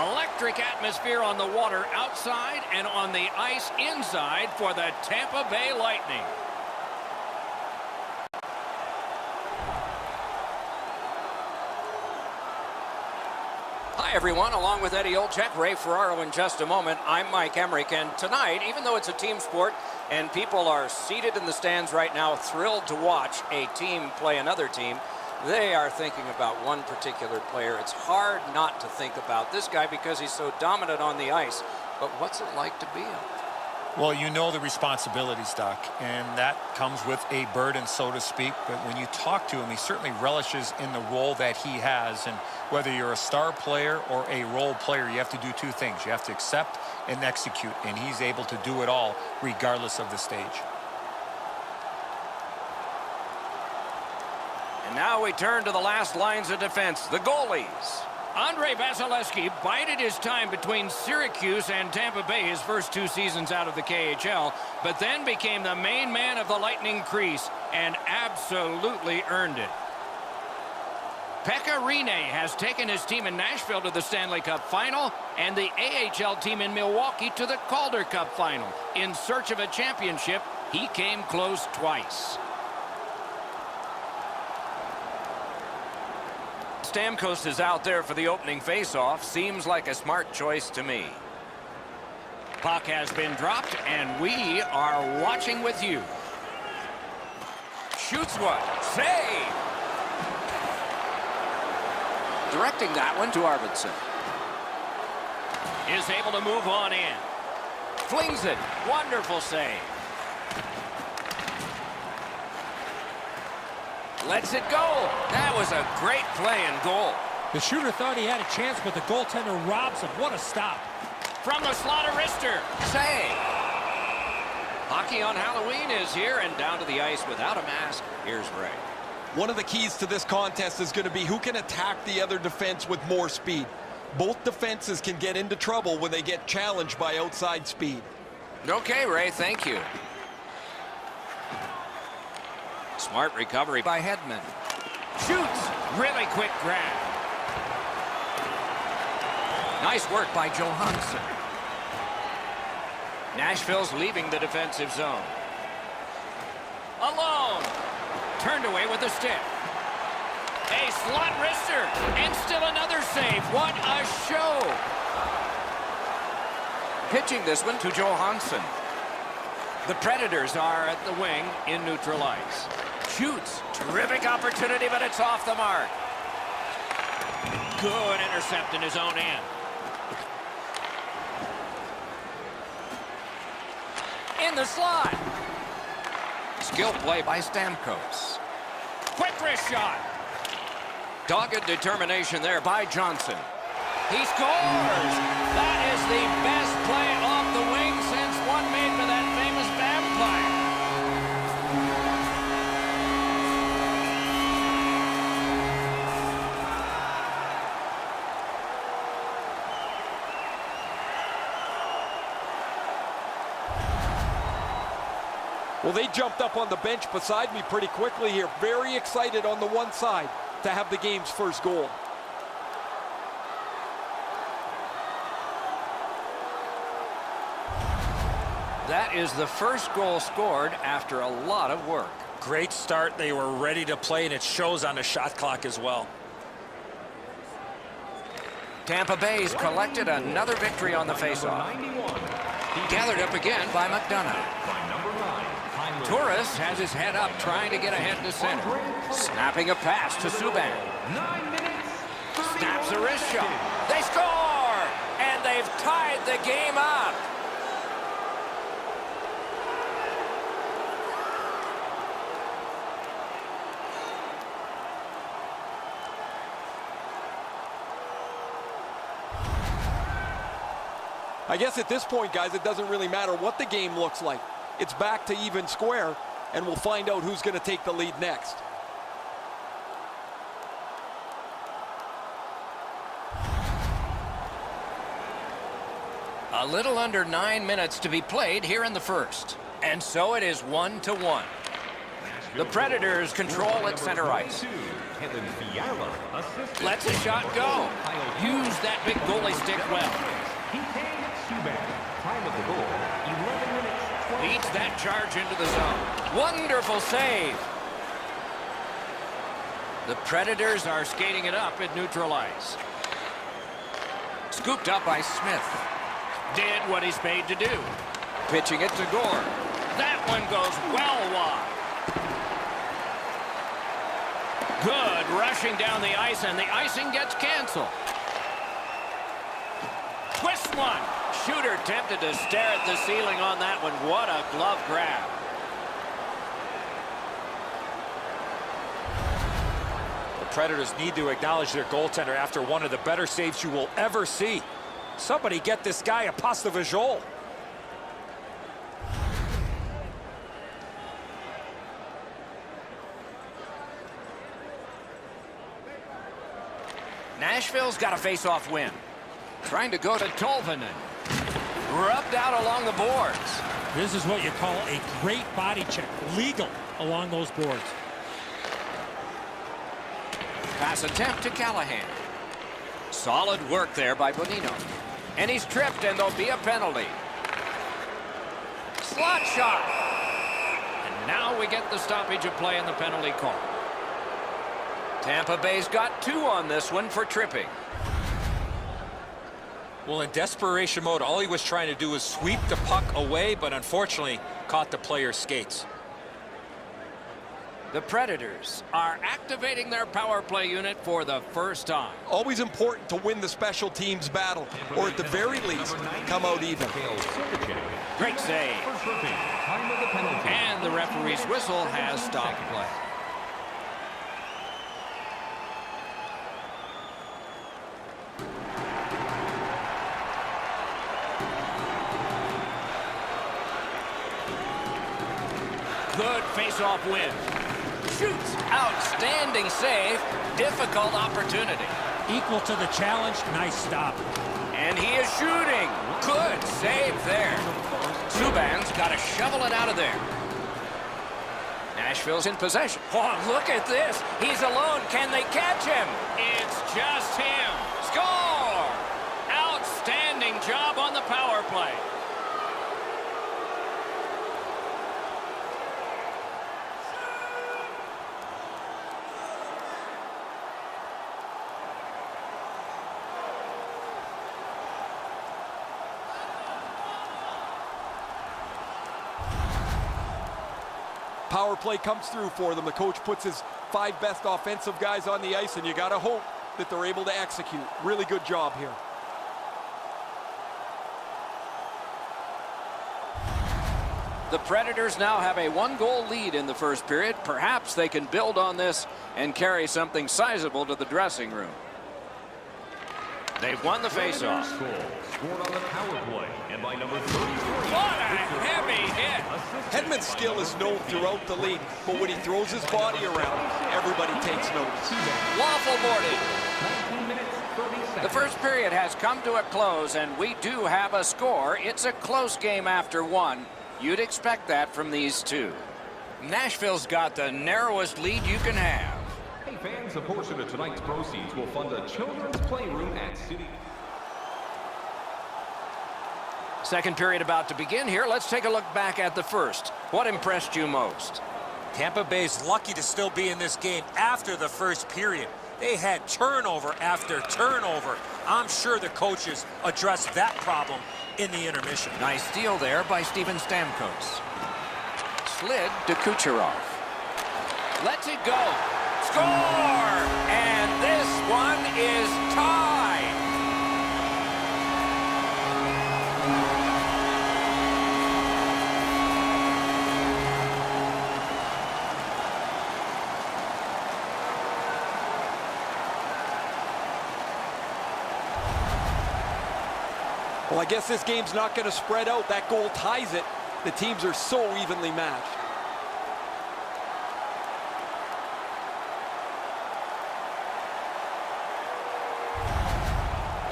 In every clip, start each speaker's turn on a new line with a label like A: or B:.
A: Electric atmosphere on the water outside and on the ice inside for the Tampa Bay Lightning. Hi, everyone. Along with Eddie Olczyk, Ray Ferraro in just a moment. I'm Mike Emmerich, and tonight, even though it's a team sport and people are seated in the stands right now thrilled to watch a team play another team, they are thinking about one particular player. It's hard not to think about this guy because he's so dominant on the ice. But what's it like to be him?
B: Well, you know the responsibilities, Doc, and that comes with a burden, so to speak. But when you talk to him, he certainly relishes in the role that he has. And whether you're a star player or a role player, you have to do two things. You have to accept and execute, and he's able to do it all regardless of the stage.
A: And now we turn to the last lines of defense, the goalies. Andrei Vasilevsky bided his time between Syracuse and Tampa Bay his first 2 seasons out of the KHL, but then became the main man of the Lightning crease and absolutely earned it. Pekka Rinne has taken his team in Nashville to the Stanley Cup Final and the AHL team in Milwaukee to the Calder Cup Final. In search of a championship, he came close twice. Stamkos is out there for the opening faceoff. Seems like a smart choice to me. Puck has been dropped, and we are watching with you. Shoots one. Save! Directing that one to Arvidsson. Is able to move on in. Flings it. Wonderful save. Lets it go. That was a great play and goal.
C: The shooter thought he had a chance, but the goaltender robs him. What a stop.
A: From the slot of wrister. Save. Hockey on Halloween is here, and down to the ice without a mask. Here's Ray.
D: One of the keys to this contest is going to be who can attack the other defense with more speed. Both defenses can get into trouble when they get challenged by outside speed.
A: Okay, Ray, thank you. Smart recovery by Hedman. Shoots. Really quick grab. Nice work by Johansson. Nashville's leaving the defensive zone. Alone. Turned away with a stick. A slot wrister. And still another save. What a show. Pitching this one to Johansson. The Predators are at the wing in neutral ice. Shoots. Terrific opportunity, but it's off the mark. Good intercept in his own end. In the slot. Skill play by Stamkos. Quick wrist shot. Dogged determination there by Johnson. He scores! That is the best play off the wing since one made for that famous vampire.
D: Well, they jumped up on the bench beside me pretty quickly here. Very excited on the one side to have the game's first goal.
A: That is the first goal scored after a lot of work.
B: Great start. They were ready to play, and it shows on the shot clock as well.
A: Tampa Bay's collected another victory on the faceoff. Gathered up again by McDonough. Torres has his head up, trying to get ahead to center. Snapping a pass to Subban. Snaps a wrist shot. They score! And they've tied the game up.
D: I guess at this point, guys, it doesn't really matter what the game looks like. It's back to even square, and we'll find out who's going to take the lead next.
A: A little under 9 minutes to be played here in the first. And so it is 1-1. The Predators control at center ice. Lets a shot go. Use that big goalie stick well. Leads that charge into the zone. Wonderful save. The Predators are skating it up at neutral ice. Scooped up by Smith. Did what he's paid to do. Pitching it to Gore. That one goes well wide. Good rushing down the ice, and the icing gets canceled. Twist one. Shooter tempted to stare at the ceiling on that one. What a glove grab.
B: The Predators need to acknowledge their goaltender after one of the better saves you will ever see. Somebody get this guy a passe de visual.
A: Nashville's got a face-off win. Trying to go to Tolvanen. Rubbed out along the boards.
C: This is what you call a great body check. Legal along those boards.
A: Pass attempt to Callahan. Solid work there by Bonino. And he's tripped, and there'll be a penalty. Slot shot. And now we get the stoppage of play in the penalty call. Tampa Bay's got 2 on this one for tripping.
B: Well, in desperation mode, all he was trying to do was sweep the puck away, but unfortunately caught the player's skates.
A: The Predators are activating their power play unit for the first time.
D: Always important to win the special teams battle, or at the very least, come out even.
A: Great save. And the referee's whistle has stopped play. Good face-off win. Shoots. Outstanding save. Difficult opportunity.
C: Equal to the challenge. Nice stop.
A: And he is shooting. Good save there. Subban's got to shovel it out of there. Nashville's in possession. Oh, look at this. He's alone. Can they catch him? It's just him. Score! Outstanding job on the power play.
D: Power play comes through for them. The coach puts his 5 best offensive guys on the ice, and you got to hope that they're able to execute. Really good job here.
A: The Predators now have a 1-goal lead in the first period. Perhaps they can build on this and carry something sizable to the dressing room. They've won the faceoff.
E: Scored on the power play, and by number 33.
A: What a heavy hit.
D: Hedman's skill is known throughout the league, but when he throws his body around, everybody takes notice.
A: Lawful boarded.
E: 19 minutes, 30 seconds.
A: The first period has come to a close, and we do have a score. It's a close game after 1. You'd expect that from these two. Nashville's got the narrowest lead you can have.
E: Hey fans, a portion of tonight's proceeds will fund a children's playroom at City.
A: Second period about to begin here. Let's take a look back at the first. What impressed you most?
B: Tampa Bay's lucky to still be in this game after the first period. They had turnover after turnover. I'm sure the coaches addressed that problem in the intermission.
A: Nice steal there by Steven Stamkos. Slid to Kucherov. Lets it go. Score! And this one is tied.
D: Well, I guess this game's not going to spread out. That goal ties it. The teams are so evenly matched.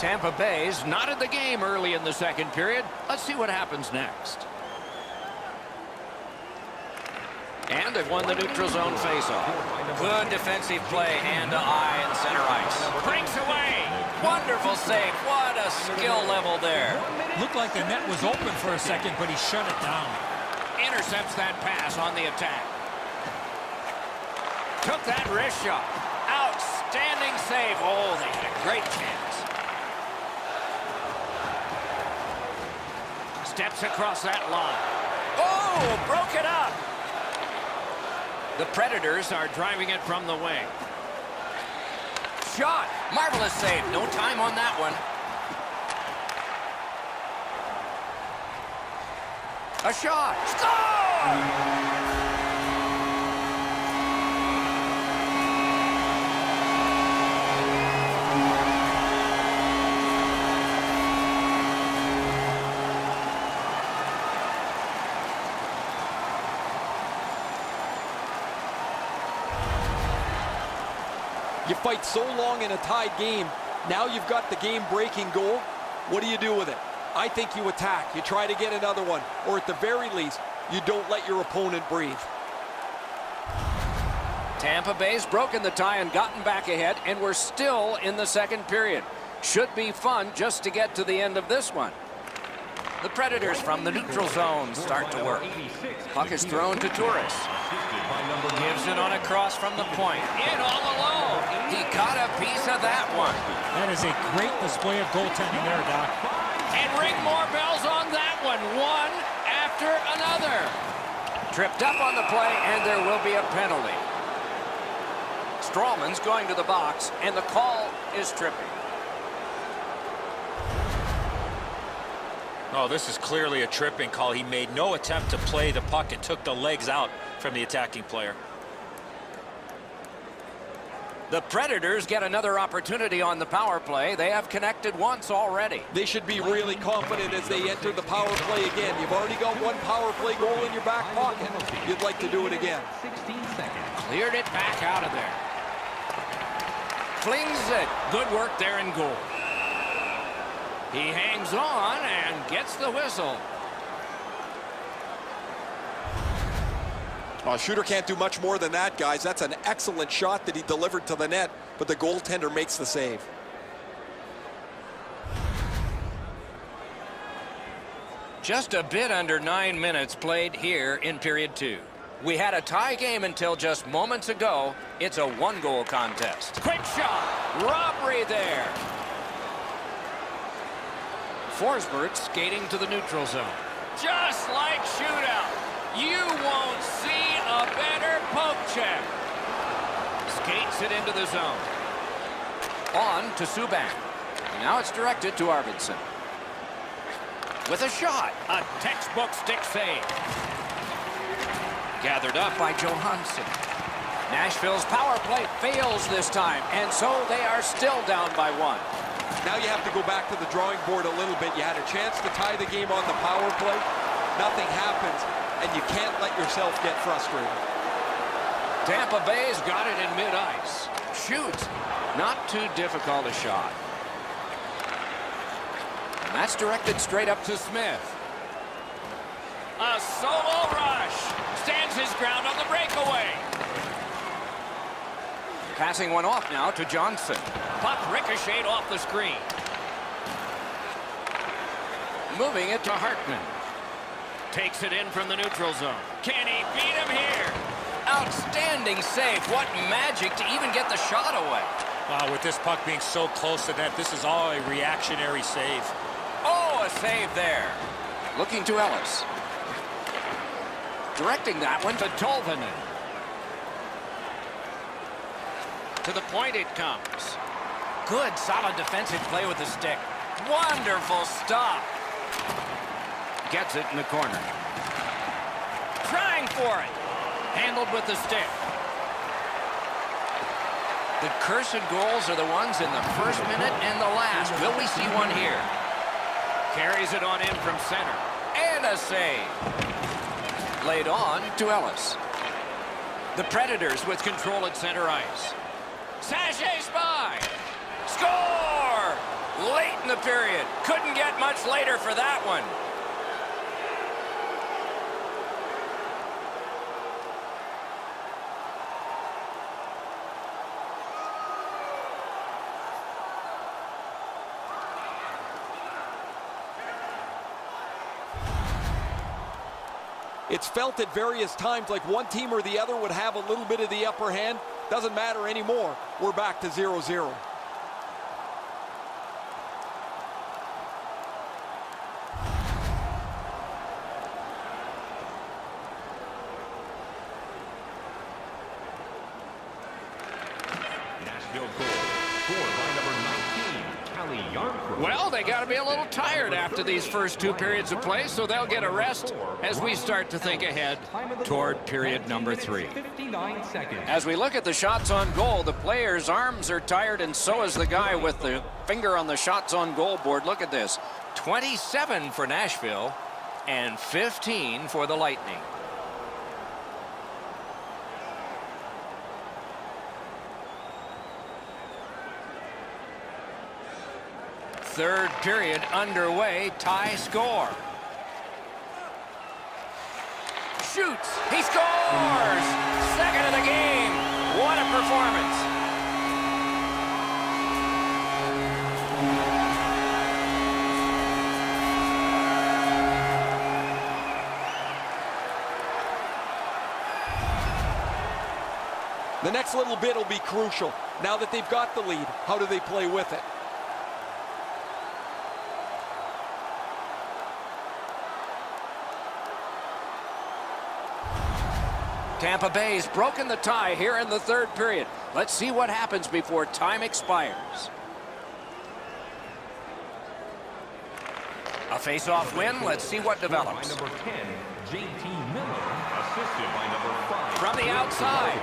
A: Tampa Bay's knotted the game early in the second period. Let's see what happens next. And they've won the neutral zone faceoff. Good defensive play, hand to eye and center ice. Breaks away. Wonderful save. What a skill level there.
C: Looked like the net was open for a second, but he shut it down.
A: Intercepts that pass on the attack. Took that wrist shot. Outstanding save. Oh, they had a great chance. Steps across that line. Oh, broke it up. The Predators are driving it from the wing. Shot. Marvelous save. No time on that one. A shot. Score!
D: You fight so long in a tied game. Now you've got the game-breaking goal. What do you do with it? I think you attack. You try to get another one. Or at the very least, you don't let your opponent breathe.
A: Tampa Bay's broken the tie and gotten back ahead, and we're still in the second period. Should be fun just to get to the end of this one. The Predators from the neutral zone start to work. Puck is thrown to Torres. Gives it on a cross from the point. In all alone. He caught a piece of that one.
C: That is a great display of goaltending there, Doc.
A: And ring more bells on that one. One after another. Tripped up on the play, and there will be a penalty. Strawman's going to the box, and the call is tripping.
B: Oh, this is clearly a tripping call. He made no attempt to play the puck and took the legs out from the attacking player.
A: The Predators get another opportunity on the power play. They have connected once already.
D: They should be really confident as they enter the power play again. You've already got one power play goal in your back pocket. You'd like to do it again.
E: 16 seconds.
A: Cleared it back out of there. Flings it. Good work there in goal. He hangs on and gets the whistle.
D: Well, a shooter can't do much more than that, guys. That's an excellent shot that he delivered to the net, but the goaltender makes the save.
A: Just a bit under 9 minutes played here in period 2. We had a tie game until just moments ago. It's a one-goal contest. Quick shot. Robbery there. Forsberg skating to the neutral zone. Just like shootout. You won't see a better poke check. Skates it into the zone. On to Subban. Now it's directed to Arvidsson. With a shot. A textbook stick save. Gathered up by Johansson. Nashville's power play fails this time, and so they are still down by 1.
D: Now you have to go back to the drawing board a little bit. You had a chance to tie the game on the power play. Nothing happens, and you can't let yourself get frustrated.
A: Tampa Bay's got it in mid-ice. Shoots. Not too difficult a shot. And that's directed straight up to Smith. A solo rush. Stands his ground on the breakaway. Passing one off now to Johnson. Puck ricocheted off the screen. Moving it to Hartman. Takes it in from the neutral zone. Can he beat him here? Outstanding save. What magic to even get the shot away.
B: Wow, with this puck being so close to net, this is all a reactionary save.
A: Oh, a save there. Looking to Ellis. Directing that one to Tolvanen. To the point it comes. Good, solid defensive play with the stick. Wonderful stop. Gets it in the corner. Trying for it. Handled with the stick. The cursed goals are the ones in the first minute and the last. Will we see one here? Carries it on in from center. And a save. Laid on to Ellis. The Predators with control at center ice. Sashays by. Score! Late in the period. Couldn't get much later for that one.
D: It's felt at various times like one team or the other would have a little bit of the upper hand. Doesn't matter anymore. We're back to 0-0.
E: Nashville goal, scored by number 19, Callie Yarncroft.
A: Well, they got to be a little tired after these first 2 periods of play, so they'll get a rest as we start to think ahead toward period number 3.
E: 59 seconds.
A: As we look at the shots on goal, the players' arms are tired, and so is the guy with the finger on the shots on goal board. Look at this. 27 for Nashville and 15 for the Lightning. Third period underway, tie score. Shoots, he scores! Second of the game. What a performance.
D: The next little bit will be crucial. Now that they've got the lead, how do they play with it?
A: Tampa Bay's broken the tie here in the third period. Let's see what happens before time expires. A face-off win. Let's see what develops.
E: By number 10, JT Miller, assisted by number 5.
A: From the outside.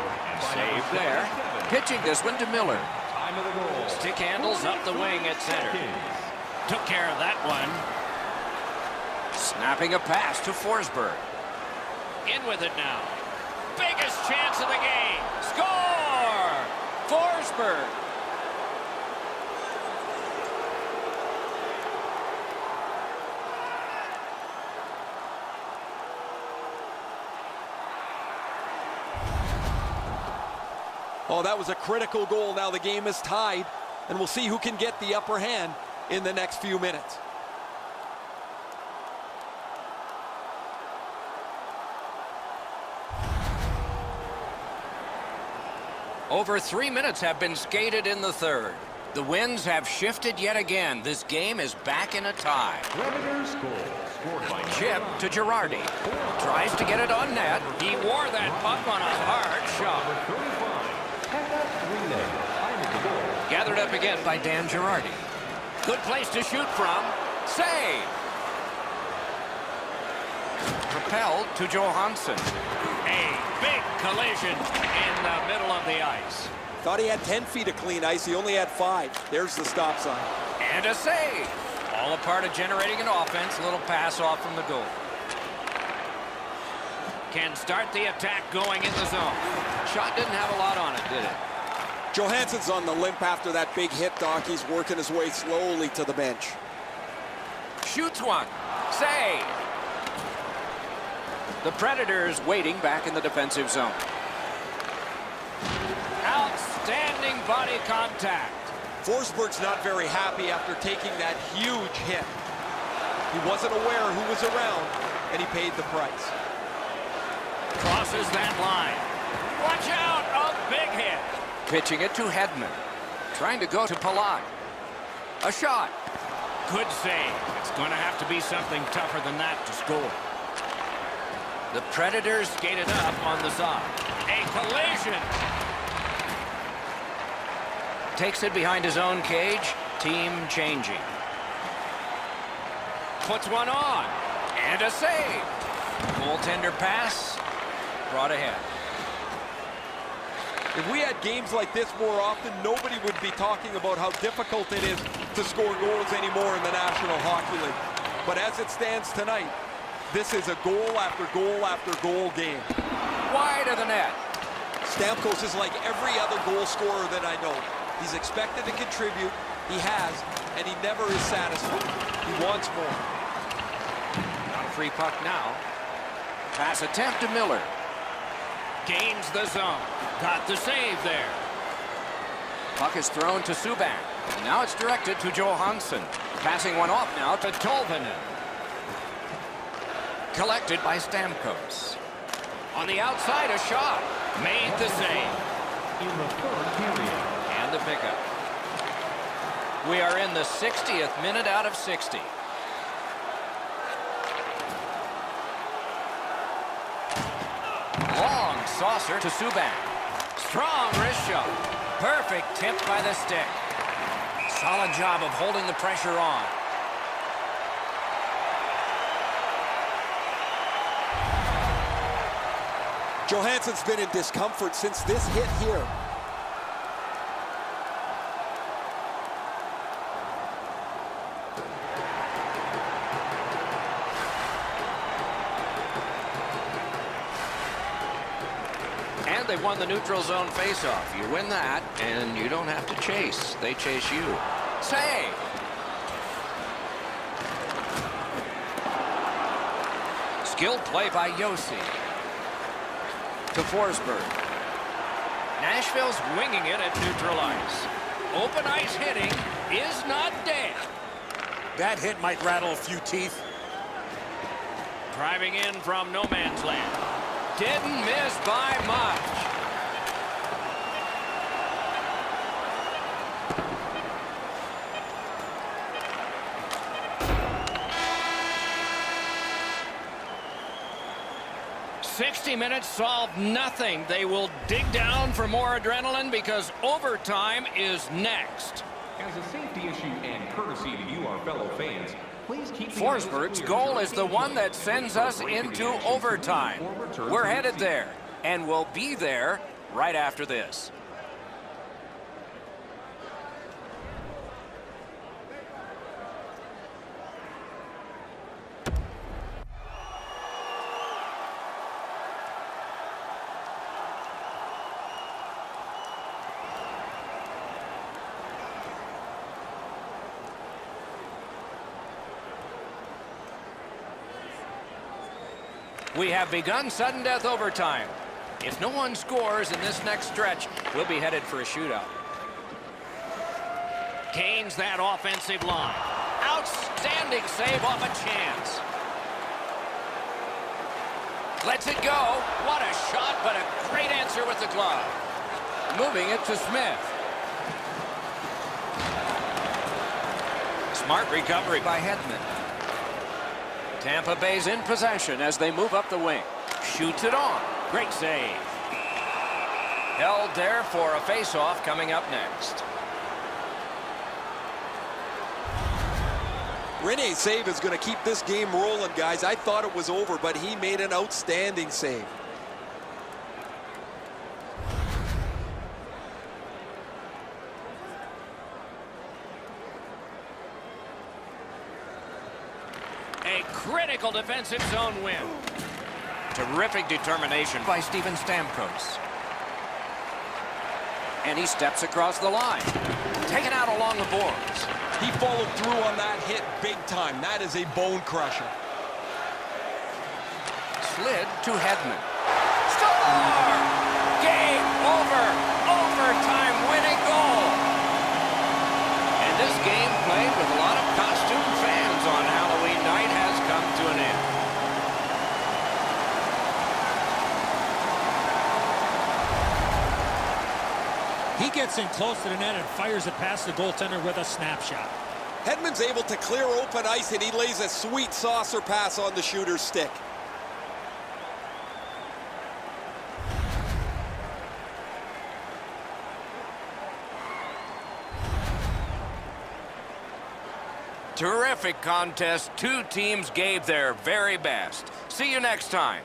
A: Save there. Pitching this one to Miller.
E: Time of the goal.
A: Stick handles up the wing at center. Took care of that one. Snapping a pass to Forsberg. In with it now. Biggest chance of the game. Score! Forsberg.
D: Oh, that was a critical goal. Now the game is tied, and we'll see who can get the upper hand in the next few minutes.
A: Over 3 minutes have been skated in the third. The winds have shifted yet again. This game is back in a tie.
E: Predators goal, scored by
A: Chip to Girardi. Tries to get it on net. He wore that puck on a hard shot.
E: 35. Pekka Rinne. Time of the goal.
A: Gathered up again by Dan Girardi. Good place to shoot from. Save. Propelled to Johansson. A big collision in the middle of the ice.
D: Thought he had 10 feet of clean ice. He only had 5. There's the stop sign.
A: And a save. All a part of generating an offense. A little pass off from the goal. Can start the attack going in the zone. Shot didn't have a lot on it, did it?
D: Johansson's on the limp after that big hit, Doc. He's working his way slowly to the bench.
A: Shoots one. Save. The Predators waiting back in the defensive zone. Outstanding body contact.
D: Forsberg's not very happy after taking that huge hit. He wasn't aware who was around, and he paid the price.
A: Crosses that line. Watch out, a big hit. Pitching it to Hedman. Trying to go to Palat. A shot. Good save. It's going to have to be something tougher than that to score. The Predators skated up on the side. A collision. Takes it behind his own cage. Team changing. Puts one on. And a save. Goaltender pass. Brought ahead.
D: If we had games like this more often, nobody would be talking about how difficult it is to score goals anymore in the National Hockey League. But as it stands tonight, this is a goal after goal after goal game.
A: Wide of the net.
D: Stamkos is like every other goal scorer that I know. He's expected to contribute. He has, and he never is satisfied. He wants more.
A: Got a free puck now. Pass attempt to Miller. Gains the zone. Got the save there. Puck is thrown to Subban. Now it's directed to Johansson. Passing one off now to Tolvanen. Collected by Stamkos. On the outside, a shot. Made the save.
E: In the third period.
A: And the pickup. We are in the 60th minute out of 60. Long saucer to Subban. Strong wrist shot. Perfect tip by the stick. Solid job of holding the pressure on.
D: Johansson's been in discomfort since this hit here.
A: And they won the neutral zone faceoff. You win that, and you don't have to chase. They chase you. Save. Skilled play by Yossi. To Forsberg. Nashville's winging it at neutral ice. Open ice hitting is not dead.
C: That hit might rattle a few teeth.
A: Driving in from no man's land. Didn't miss by much. "60 minutes solved nothing. They will dig down for more adrenaline because overtime is next."
E: As a safety issue and courtesy to you, our fellow fans, please keep the
A: Forsberg's goal is the one that sends us into overtime. We're headed there, and we'll be there right after this. We have begun sudden death overtime. If no one scores in this next stretch, we'll be headed for a shootout. Gains that offensive line. Outstanding save off a chance. Lets it go. What a shot, but a great answer with the glove. Moving it to Smith. Smart recovery by Hedman. Tampa Bay's in possession as they move up the wing. Shoots it on. Great save. Held there for a face-off coming up next.
D: Rene's save is going to keep this game rolling, guys. I thought it was over, but he made an outstanding save.
A: A critical defensive zone win. Terrific determination by Steven Stamkos. And he steps across the line. Taken out along the boards.
D: He followed through on that hit big time. That is a bone crusher.
A: Slid to Hedman. Score! Game over. Overtime winning goal. And this game played with a lot of costume fans on Halloween night has come to an end.
C: He gets in close to the net and fires it past the goaltender with a snapshot.
D: Hedman's able to clear open ice, and he lays a sweet saucer pass on the shooter's stick.
A: Terrific contest. Two teams gave their very best. See you next time.